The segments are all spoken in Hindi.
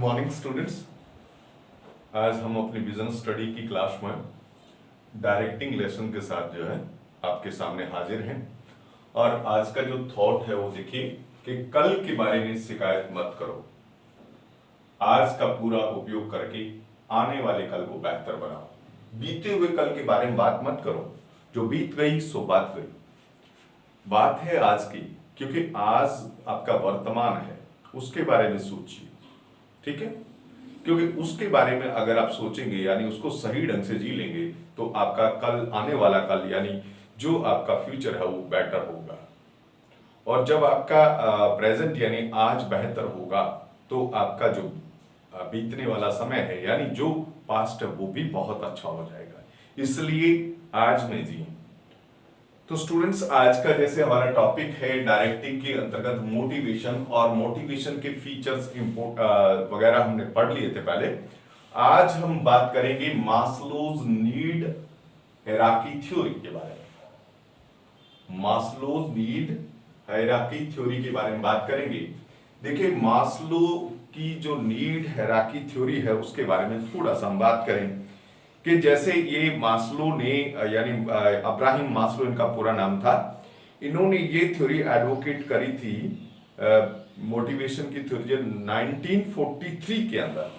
Morning students. आज हम अपनी बिजनेस स्टडी की क्लास में डायरेक्टिंग लेसन के साथ जो है आपके सामने हाजिर हैं। और आज का जो थॉट है वो देखिए कि कल के बारे में शिकायत मत करो, आज का पूरा उपयोग करके आने वाले कल को बेहतर बनाओ। बीते हुए कल के बारे में बात मत करो, जो बीत गई सो बात गई। बात है आज की, क्योंकि आज आपका वर्तमान है, उसके बारे में सोचिए, ठीक है। क्योंकि उसके बारे में अगर आप सोचेंगे यानी उसको सही ढंग से जी लेंगे तो आपका कल, आने वाला कल यानी जो आपका फ्यूचर है वो बेटर होगा। और जब आपका प्रेजेंट यानी आज बेहतर होगा तो आपका जो बीतने वाला समय है यानी जो पास्ट है वो भी बहुत अच्छा हो जाएगा। इसलिए आज में जी। तो स्टूडेंट्स, आज का जैसे हमारा टॉपिक है डायरेक्टिंग के अंतर्गत मोटिवेशन, और मोटिवेशन के फीचर्स वगैरह हमने पढ़ लिए थे पहले। आज हम बात करेंगे मास्लोज नीड हायरार्की थ्योरी के बारे में। मास्लोज नीड हायरार्की थ्योरी के बारे में बात करेंगे। देखिए, मास्लो की जो नीड हायरार्की थ्योरी है उसके बारे में थोड़ा सा हम बात करें कि जैसे ये मास्लो ने यानी अब्राहम मास्लो इनका पूरा नाम था, इन्होंने ये थ्योरी एडवोकेट करी थी मोटिवेशन की थ्योरी 1943 के अंदर।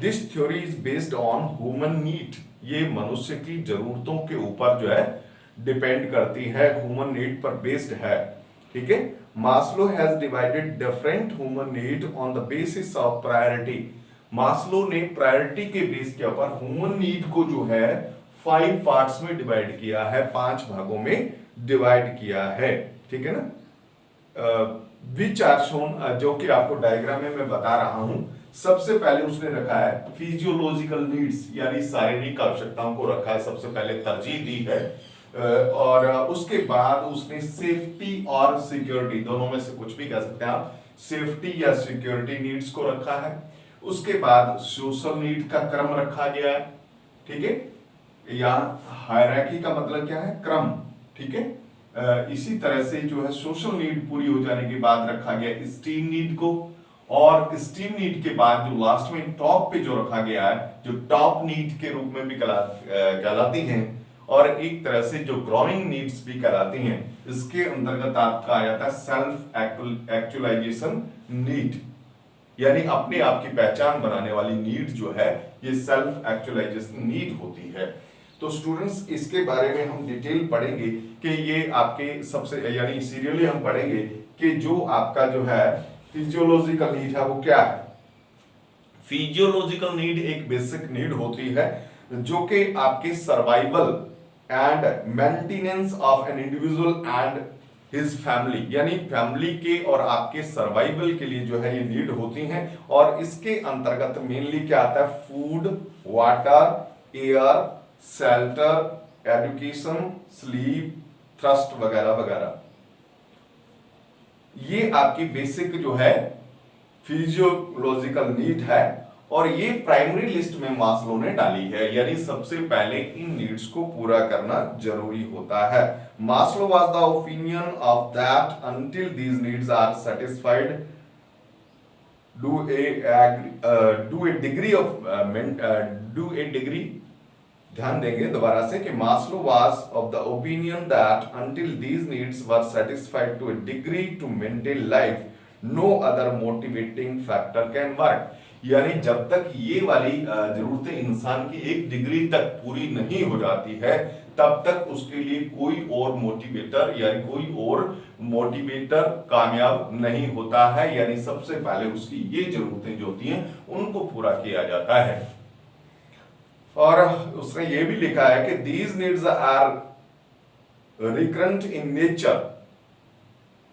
This theory is based on human need. ये मनुष्य की जरूरतों के ऊपर जो है डिपेंड करती है, ह्यूमन नीड पर बेस्ड है, ठीक है। Maslow has divided different human need on the basis of priority. Maslow ने प्रायोरिटी के बेस के ऊपर ह्यूमन नीड को जो है 5 पार्ट्स में डिवाइड किया है, 5 भागों में डिवाइड किया है, ठीक है ना। विच आर शोन, जो कि आपको डायग्राम में मैं बता रहा हूं। सबसे पहले उसने रखा है फिजियोलॉजिकल नीड्स यानी शारीरिक आवश्यकताओं को रखा है, सबसे पहले तरजीह दी है। और उसके बाद उसने सेफ्टी और सिक्योरिटी, दोनों में से कुछ भी कह सकते हैं आप, सेफ्टी या सिक्योरिटी नीड्स को रखा है। उसके बाद सोशल नीड का क्रम रखा गया है, ठीक है। यहाँ हायरार्की का मतलब क्या है, क्रम, ठीक है। इसी तरह से जो है सोशल नीड पूरी हो जाने के बाद रखा गया स्टीम नीड को, और स्टीम नीड के बाद जो लास्ट में टॉप पे जो रखा गया है, जो टॉप नीड के रूप में भी कहलाती हैं, और एक तरह से जो ग्रोइंग नीड्स भी कहलाती हैं। इसके अंतर्गत आपका आ जाता है सेल्फ एक्चुअलाइजेशन नीड, यानी अपने आप की पहचान बनाने वाली नीड जो है ये सेल्फ एक्चुअलाइजेशन नीड होती है। तो स्टूडेंट्स, इसके बारे में हम डिटेल पढ़ेंगे कि ये आपके सबसे यानी सीरियली हम पढ़ेंगे कि जो आपका जो है फिजियोलॉजिकल नीड है वो क्या है। फिजियोलॉजिकल नीड एक बेसिक नीड होती है जो कि आपके survival and maintenance of an individual and his family, यानी फैमिली के और आपके सर्वाइवल के लिए जो है ये नीड होती हैं। और इसके अंतर्गत मेनली क्या आता है, food, water, air, shelter, education, sleep, thrust वगैरह वगैरह। ये आपकी बेसिक जो है फिजियोलॉजिकल नीड है, और ये प्राइमरी लिस्ट में मास्लो ने डाली है, यानी सबसे पहले इन नीड्स को पूरा करना जरूरी होता है। Maslow was the opinion of that until these needs are satisfied to a degree ध्यान देंगे दोबारा से कि Maslow was of the opinion that until these needs were satisfied to a degree to maintain life no other motivating factor can work. यानी जब तक ये वाली जरूरतें इंसान की एक डिग्री तक पूरी नहीं हो जाती है तब तक उसके लिए कोई और मोटिवेटर यानी कोई और मोटिवेटर कामयाब नहीं होता है। यानी सबसे पहले उसकी ये जरूरतें जो होती हैं उनको पूरा किया जाता है। और उसने ये भी लिखा है कि these needs are recurrent in nature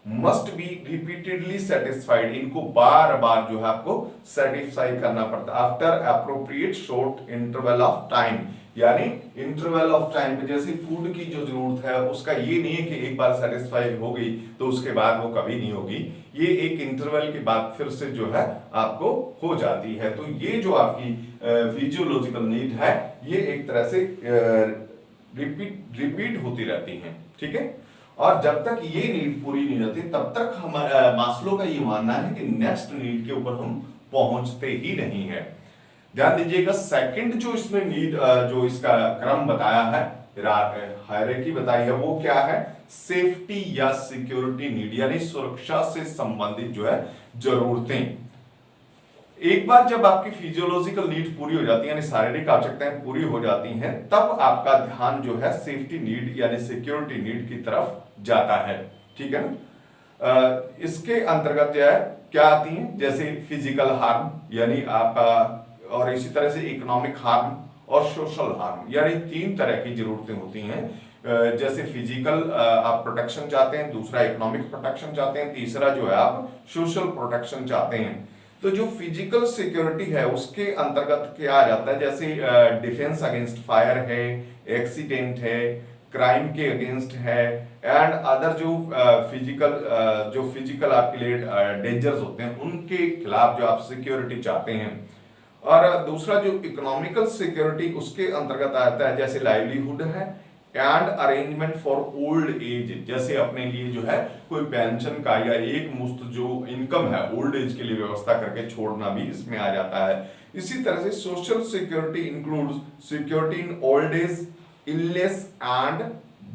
must be repeatedly satisfied. इनको बार बार जो है आपको सेटिस्फाई करना पड़ता है after appropriate short interval of time. यानी इंटरवल ऑफ टाइम पे जैसे फूड की जो जरूरत है उसका ये नहीं है कि एक बार सेटिस्फाई हो गई तो उसके बाद वो कभी नहीं होगी, ये एक इंटरवल के बाद फिर से जो है आपको हो जाती है। तो ये जो आपकी फिजियोलॉजिकल नीड है ये एक तरह से रिपीट होती रहती है, ठीक है। और जब तक ये नीड पूरी नहीं होती तब तक हमारा मास्लो का ये मानना है कि नेक्स्ट नीड के ऊपर हम पहुंचते ही नहीं है। ध्यान दीजिएगा, सेकंड जो इसमें नीड, जो इसका क्रम बताया है, हायरार्की बताई है, वो क्या है? सेफ्टी या सिक्योरिटी नीड, यानी सुरक्षा से संबंधित जो है जरूरतें। एक बार जब आपकी फिजियोलॉजिकल नीड पूरी हो जाती है, यानी शारीरिक आवश्यकताएं पूरी हो जाती हैं, तब आपका ध्यान जो है सेफ्टी नीड यानी सिक्योरिटी नीड की तरफ जाता है। ठीक है ना? इसके अंतर्गत जो है क्या आती हैं, जैसे फिजिकल हार्म यानी आपका, और इसी तरह से इकोनॉमिक हार्म और सोशल हार्म, यानी 3 तरह की जरूरतें होती हैं। जैसे फिजिकल आप प्रोटेक्शन चाहते हैं, दूसरा इकोनॉमिक प्रोटेक्शन चाहते हैं, तीसरा जो है आप सोशल प्रोटेक्शन चाहते हैं। तो जो फिजिकल सिक्योरिटी है उसके अंतर्गत क्या आ जाता है, जैसे डिफेंस अगेंस्ट फायर है, एक्सीडेंट है, क्राइम के अगेंस्ट है, एंड अदर जो फिजिकल आपके लिए डेंजर्स होते हैं उनके खिलाफ जो आप सिक्योरिटी चाहते हैं। और दूसरा जो इकोनॉमिकल सिक्योरिटी उसके अंतर्गत आता है, जैसे लाइवलीहुड है and arrangement for old age, जैसे अपने लिए जो है कोई पेंशन का या एक मुश्त जो इनकम है ओल्ड एज के लिए व्यवस्था करके छोड़ना भी इसमें आ जाता है। इसी तरह से social security includes security in old age, illness and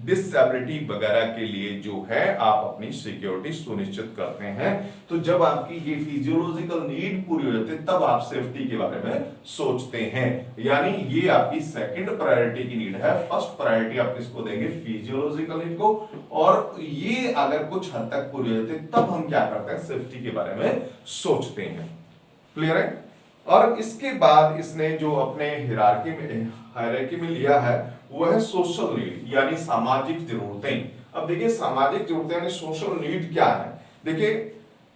disability वगैरह के लिए जो है आप अपनी सिक्योरिटी सुनिश्चित करते हैं। तो जब आपकी ये फिजियोलॉजिकल नीड पूरी हो जाती है तब आप सेफ्टी के बारे में सोचते हैं, यानी ये आपकी सेकंड प्रायोरिटी की नीड है। फर्स्ट प्रायोरिटी आप किसको देंगे? फिजियोलॉजिकल नीड को। और ये अगर कुछ हद तक पूरी हो जाती है तब हम क्या करते हैं? सेफ्टी के बारे में सोचते हैं। क्लियर है? और इसके बाद इसने जो अपने हायरार्की में लिया है वो है सोशल नीड, यानी सामाजिक जरूरतें। अब देखिए सामाजिक जरूरतें यानी सोशल नीड क्या है? देखिए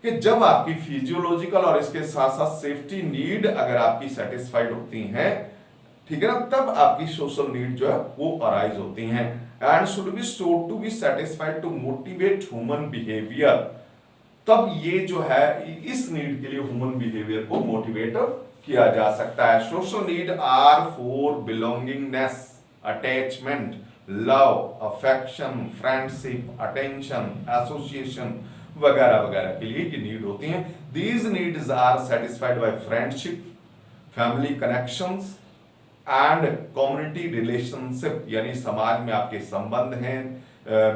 कि जब आपकी फिजियोलॉजिकल और इसके साथ साथ सेफ्टी नीड अगर आपकी सेटिस्फाइड होती हैं, ठीक है ना, तब आपकी सोशल नीड जो है वो अराइज होती हैं। And should be so to be satisfied to motivate human behaviour, तब ये जो है इस नीड के लिए ह्यूमन बिहेवियर को मोटिवेट किया जा सकता है। Social need are for belongingness, attachment, love, affection, friendship, attention, association वगैरह वगैरह के लिए ये नीड होती हैं। These needs are satisfied by friendship, family connections and community relationship, यानी समाज में आपके संबंध हैं,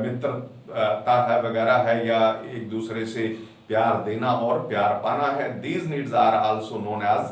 मित्रता है वगैरह है, या एक दूसरे से प्यार देना और प्यार पाना है। These needs are also known as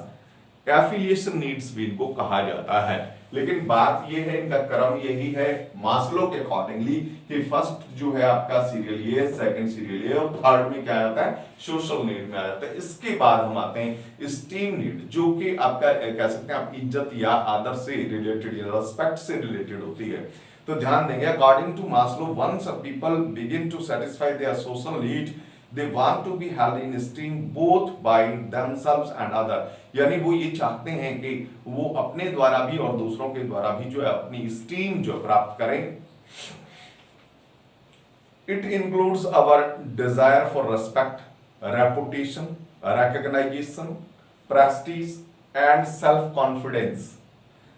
affiliation needs भी इनको कहा जाता है। लेकिन बात ये है, इनका क्रम यही है मास्लो के अकॉर्डिंगली कि फर्स्ट जो है आपका सीरियल ये, सेकंड सीरियल ये, और थर्ड में क्या आता है? सोशल नीड में आ जाता है। इसके बाद हम आते हैं स्टीम नीड, जो कि आपका कह सकते हैं आप इज्जत या आदर से रिलेटेड या रिस्पेक्ट से रिलेटेड होती है। तो ध्यान देंगे, according to Maslow once people begin to satisfy their social need they want to be held in esteem both by themselves and other, यानी वो ये चाहते हैं कि वो अपने द्वारा भी और दूसरों के द्वारा भी जो है अपनी स्टीम जो प्राप्त करें। It includes our desire for respect, reputation, recognition, prestige and self-confidence.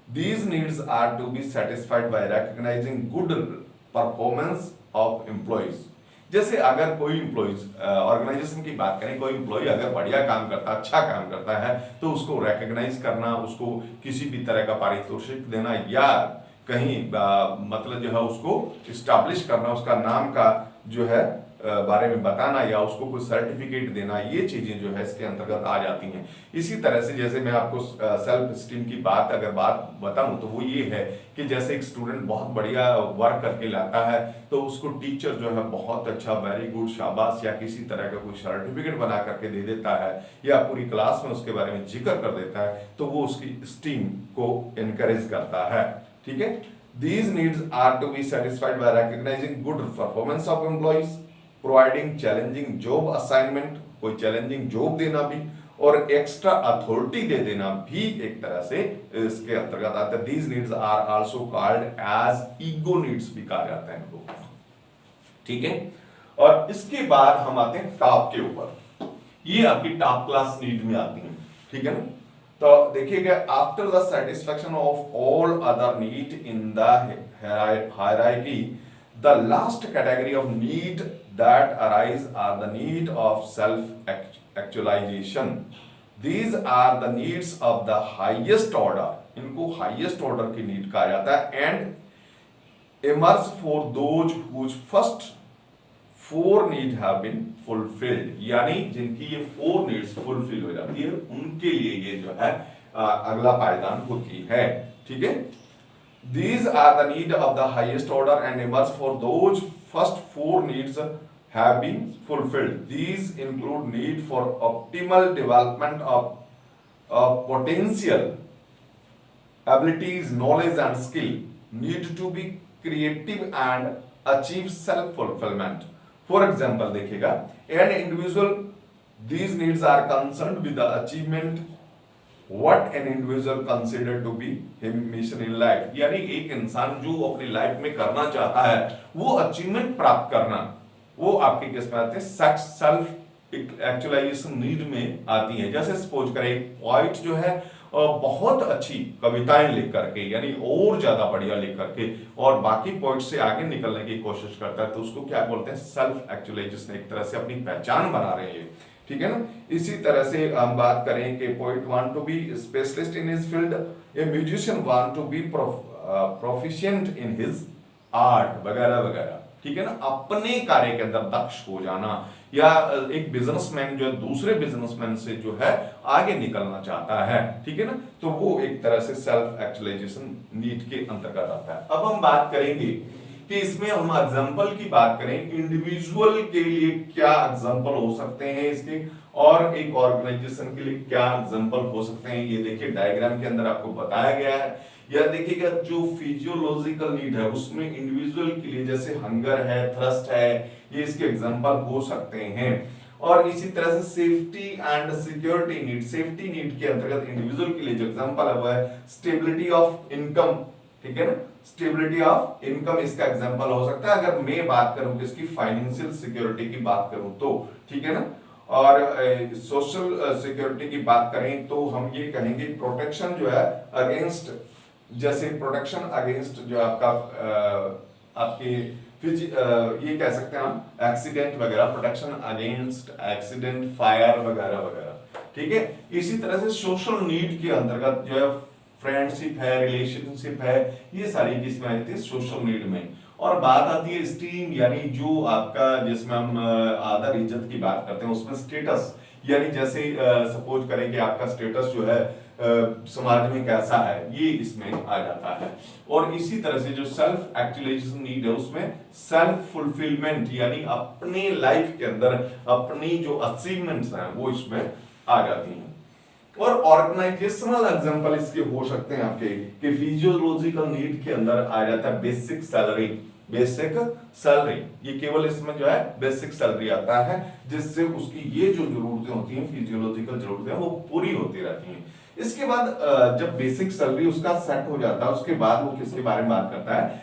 These needs are to be satisfied by recognizing good performance of employees. जैसे अगर कोई इम्प्लॉइज ऑर्गेनाइजेशन की बात करें, कोई इम्प्लॉय अगर बढ़िया काम करता है, अच्छा काम करता है, तो उसको रिकॉग्नाइज करना, उसको किसी भी तरह का पारितोषिक देना, या कहीं मतलब जो है उसको इस्टेब्लिश करना, उसका नाम का जो है बारे में बताना, या उसको कोई सर्टिफिकेट देना, ये चीजें जो है इसके अंतर्गत आ जाती हैं। इसी तरह से जैसे मैं आपको सेल्फ स्टीम की बात बताऊं तो वो ये है कि जैसे एक स्टूडेंट बहुत बढ़िया वर्क करके लाता है तो उसको टीचर जो है बहुत अच्छा, वेरी गुड, शाबाश, या किसी तरह का कोई सर्टिफिकेट बना करके दे देता है, या पूरी क्लास में उसके बारे में जिक्र कर देता है, तो वो उसकी स्टीम को इनकरेज करता है। ठीक है? These needs are to be satisfied by recognizing good performance of employees, providing challenging job assignment, कोई चैलेंजिंग जॉब देना भी, और एक्स्ट्रा अथॉरिटी दे देना भी एक तरह से इसके अंतर्गत आता है। These needs are also called as ego needs भी कहा जाता है इनको। ठीक है? और इसके बाद हम आते हैं टॉप के ऊपर, ये आपकी टॉप क्लास नीड में आती है। ठीक है ना? तो देखिएगा, after the satisfaction of all other need in the hierarchy, the last category of need that arise are the need of self actualization, these are the needs of the highest order, इनको हाइएस्ट ऑर्डर की नीड कहा जाता है। And emerge for those whose first four need have been fulfilled, यानी जिनकी ये फोर नीड्स फुलफिल हो जाती है उनके लिए ये जो है अगला पायदान होती है। ठीक है, these are the need of the highest order and emerge for those first four needs have been fulfilled. These include need for optimal development of potential abilities, knowledge and skill, need to be creative and achieve self fulfillment. For example देखिएगा, an individual, these needs are concerned with the achievement what an individual consider to be his mission in life, यानी एक इंसान जो अपनी लाइफ में करना चाहता है वो अचीवमेंट प्राप्त करना, वो आपके किस में आते हैं, सेल्फ एक्चुअलाइजेशन नीड में आती है। जैसे सपोज करें पॉइंट जो है बहुत अच्छी कविताएं लिख करके, यानी और ज्यादा बढ़िया लिख करके और बाकी पॉइंट से आगे निकलने की कोशिश करता है, तो उसको क्या बोलते हैं, सेल्फ एक्चुअलाइजेशन, एक तरह से अपनी पहचान बना रहे हैं। ठीक है ना। इसी तरह से हम बात करें कि poet want to be specialist in his field, a musician want to be proficient in his art वगैरह वगैरह। ठीक है ना, अपने कार्य के अंदर दक्ष हो जाना, या एक बिजनेसमैन जो है दूसरे बिजनेसमैन से जो है आगे निकलना चाहता है। ठीक है ना, तो वो एक तरह से सेल्फ एक्चुअलाइजेशन नीड के अंतर्गत आता है। अब हम बात करेंगे कि इसमें हम एग्जांपल की बात करें, इंडिविजुअल के लिए क्या एग्जांपल हो सकते हैं इसके, और एक ऑर्गेनाइजेशन के लिए क्या एग्जांपल हो सकते हैं। ये देखिए डायग्राम के अंदर आपको बताया गया है। या देखिएगा जो फिजियोलॉजिकल नीड है उसमें इंडिविजुअल के लिए जैसे हंगर है, थ्रस्ट है, ये इसके एग्जांपल हो सकते हैं। और इसी तरह से safety and security need, safety need के अंतर्गत इंडिविजुअल के लिए जो एग्जांपल है वो है स्टेबिलिटी ऑफ इनकम। ठीक है ना, स्टेबिलिटी ऑफ इनकम इसका एग्जांपल हो सकता है। अगर मैं बात करूं कि इसकी फाइनेंशियल सिक्योरिटी की बात करूं तो, ठीक है ना, और सोशल सिक्योरिटी की बात करें तो हम ये कहेंगे प्रोटेक्शन जो है अगेंस्ट, जैसे प्रोटेक्शन अगेंस्ट जो आपका आपके ये कह सकते हैं हम एक्सीडेंट वगैरह, प्रोटेक्शन अगेंस्ट एक्सीडेंट, फायर वगैरह वगैरह। ठीक है, इसी तरह से सोशल नीड के अंतर्गत जो है फ्रेंडशिप है, रिलेशनशिप है, ये सारी किसमें आती है, सोशल नीड में। और बात आती है स्टीम, यानी जो आपका जिसमें हम आदर इज्जत की बात करते हैं उसमें स्टेटस, यानी जैसे सपोज करें कि आपका स्टेटस जो है समाज में कैसा है, ये इसमें आ जाता है। और इसी तरह से जो सेल्फ एक्चुअलाइजेशन नीड है उसमें सेल्फ फुलफिलमेंट, यानी अपने लाइफ के अंदर अपनी जो अचीवमेंट्स हैं वो इसमें आ जाती हैं। और ऑर्गेनाइजेशनल एग्जांपल इसके हो सकते हैं आपके कि फिजियोलॉजिकल नीड के अंदर आ जाता है बेसिक सैलरी। बेसिक सैलरी, ये केवल इसमें जो है बेसिक सैलरी आता है जिससे उसकी ये जो जरूरतें होती हैं, फिजियोलॉजिकल जरूरतें, वो पूरी होती रहती हैं। इसके बाद जब बेसिक सैलरी उसका सेट हो जाता है उसके बाद वो किसके बारे में बात करता है,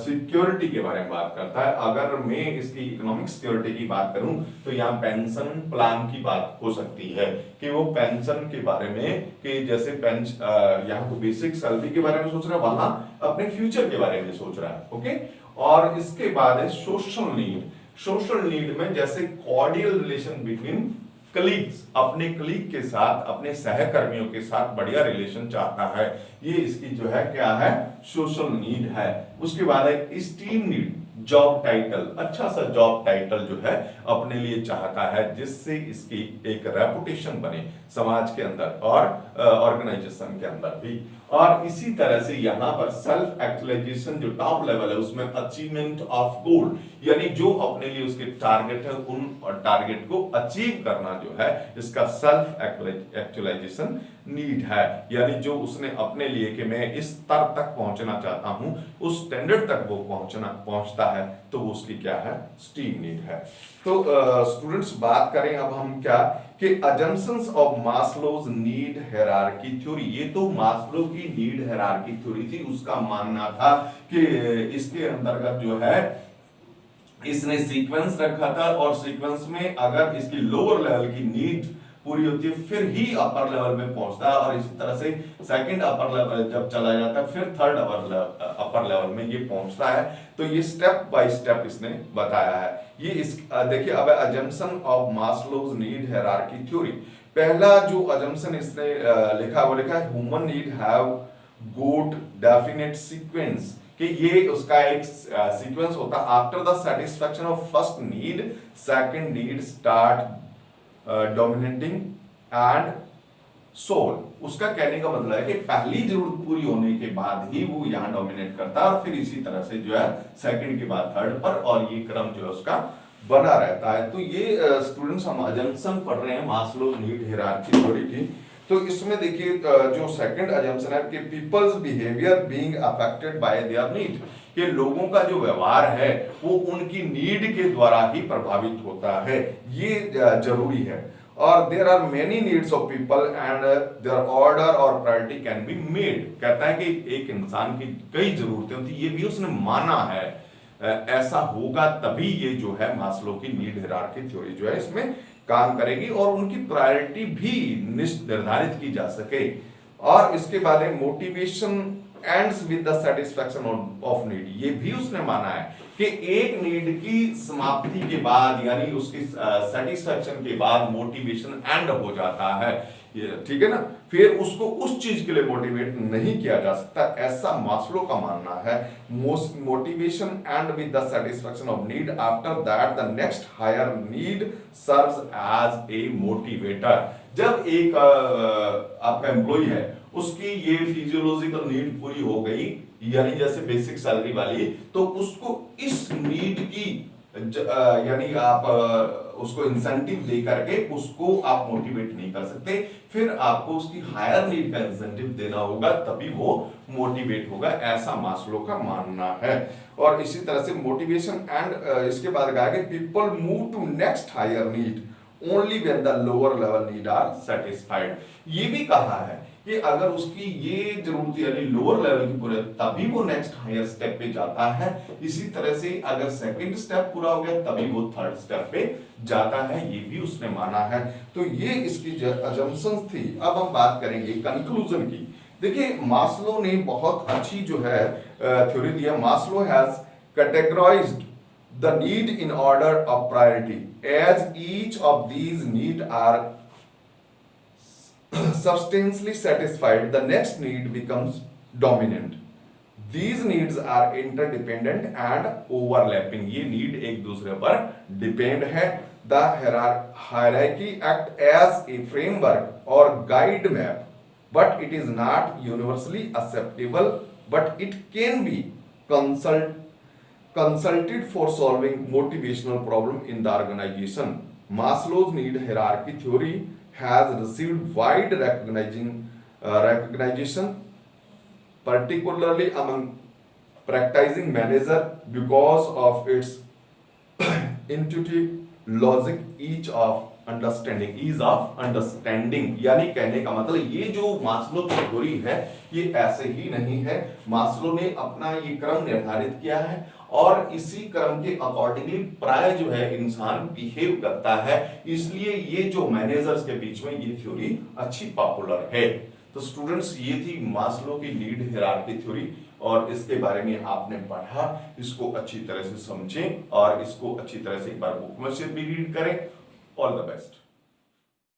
सिक्योरिटी के बारे में बात करता है। अगर मैं इसकी इकोनॉमिक सिक्योरिटी की बात करूं तो यहाँ पेंशन प्लान की बात हो सकती है कि वो पेंशन के बारे में, कि जैसे यहाँ तो बेसिक सैलरी के बारे में सोच रहा है, वहां अपने फ्यूचर के बारे में सोच रहा है। ओके, और इसके बाद है सोशल नीड। सोशल नीड में जैसे कॉर्डियल रिलेशन बिटवीन कलीग्स, अपने कलीग के साथ, अपने सहकर्मियों के साथ बढ़िया रिलेशन चाहता है, ये इसकी जो है क्या है, सोशल नीड है। उसके बाद है एस्टीम नीड, जॉब टाइटल, अच्छा सा जॉब टाइटल जो है अपने लिए चाहता है जिससे इसकी एक रेपुटेशन बने समाज के अंदर और ऑर्गेनाइजेशन के अंदर भी। और इसी तरह से यहाँ पर सेल्फ एक्चुअलाइजेशन जो टॉप लेवल है उसमें अचीवमेंट ऑफ गोल, यानी जो अपने लिए उसके टारगेट है उन टारगेट को अचीव करना जो है इसका सेल्फ एक्चुअलाइजेशन नीड है। यानी जो उसने अपने लिए कि मैं इस स्तर तक पहुंचना चाहता हूं, उस स्टैंडर्ड तक वो पहुंचता है, तो वो उसकी क्या है, स्टीम नीड है। तो स्टूडेंट्स बात करें अब हम क्या कि assumptions of Maslow's need hierarchy theory. ये तो मास्लो की नीड हायरार्की थ्योरी थी, उसका मानना था कि इसके अंतर्गत जो है इसने सीक्वेंस रखा था और सीक्वेंस में अगर इसकी लोअर लेवल की नीड पूरी होती है फिर ही अपर लेवल में पहुंचता है, और इसी तरह से सेकंड अपर लेवल जब चला जाता है फिर थर्ड अपर लेवल में ये पहुंचता है। तो ये स्टेप बाय स्टेप इसने बताया है। ये इस देखिए अब assumption of Maslow's need hierarchy theory. पहला जो अजम्पशन इसने लिखा वो लिखा है human need have good definite sequence, कि ये उसका एक सीक्वेंस होता है। After the satisfaction of first need second need start dominating and soul. उसका कहने का मतलब है कि पहली जरूरत पूरी होने के बाद ही वो यहाँ डोमिनेट करता है, और फिर इसी तरह से जो है सेकंड के बाद थर्ड पर, और ये क्रम जो है उसका बना रहता है। तो ये स्टूडेंट्स हम अजम्पशन पढ़ रहे हैं मास्लो नीड हायरार्की थ्योरी की। तो इसमें देखिए जो सेकंड अजम्पशन है कि peoples behaviour being affected by their need, कि लोगों का जो व्यवहार है वो उनकी नीड के द्वारा ही प्रभावित होता है, ये जरूरी है। और there are many needs of people and their order और प्रायोरिटी कैन बी मेड। कहता है कि एक इंसान की कई जरूरतें होती, ये भी उसने माना है, ऐसा होगा तभी ये जो है मास्लो की नीड हायरार्की थ्योरी जो है इसमें काम करेगी, और उनकी प्रायोरिटी भी निर्धारित की जा सके। और इसके बाद में motivation ends with the satisfaction of need, ये भी उसने माना है कि एक नीड की समाप्ति के बाद यानी उसकी सेटिस्फैक्शन के बाद मोटिवेशन एंड हो जाता है, ठीक है ना, फिर उसको उस चीज के लिए मोटिवेट नहीं किया जा सकता, ऐसा मास्लो का मानना है। Motivation and with the satisfaction of need, after that the next higher need serves as a motivator. जब एक आपका एम्प्लॉय है उसकी ये फिजियोलॉजिकल नीड पूरी हो गई, यानी जैसे बेसिक सैलरी वाली, तो उसको इस नीड की यानी आप उसको इंसेंटिव दे करके उसको आप मोटिवेट नहीं कर सकते, फिर आपको उसकी हायर नीड का इंसेंटिव देना होगा तभी वो मोटिवेट होगा, ऐसा मास्लो का मानना है। और इसी तरह से मोटिवेशन एंड इसके बाद कहा कि people move to next higher need only when the lower level need are satisfied. ये भी कहा है कि अगर उसकी ये जरूरत यानी लोअर लेवल की पूरी तभी वो नेक्स्ट हायर स्टेप पे जाता है। इसी तरह से अगर सेकंड स्टेप पूरा हो गया तभी वो थर्ड स्टेप पे जाता है, ये भी उसने माना है। तो ये इसकी अजम्पशंस थी। अब हम बात करेंगे कंक्लूजन की। देखिए मास्लो ने बहुत अच्छी जो है थ्योरी दिया। Maslow has categorised the need in order of priority, as each of these need are substantially satisfied, the next need becomes dominant. These needs are interdependent and overlapping. ये need एक दूसरे पर depend है। The hierarchy act as a framework or guide map, but it is not universally acceptable, but it can be consulted for solving motivational problem in the organization. Maslow's need hierarchy theory has received wide recognition, particularly among practicing manager, because of its intuitive logic, ease of understanding. यानी कहने का मतलब ये जो मास्लो की थ्योरी है ये ऐसे ही नहीं है, मास्लो ने अपना ये क्रम निर्धारित किया है और इसी क्रम के अकॉर्डिंगली प्राय जो है इंसान बिहेव करता है, इसलिए ये जो मैनेजर्स के बीच में ये थ्योरी अच्छी पॉपुलर है। तो स्टूडेंट्स ये थी मास्लो की नीड हायरार्की थ्योरी और इसके बारे में आपने पढ़ा, इसको अच्छी तरह से समझें और इसको अच्छी तरह से एक बार बुक में से भी रीड करें। All the best.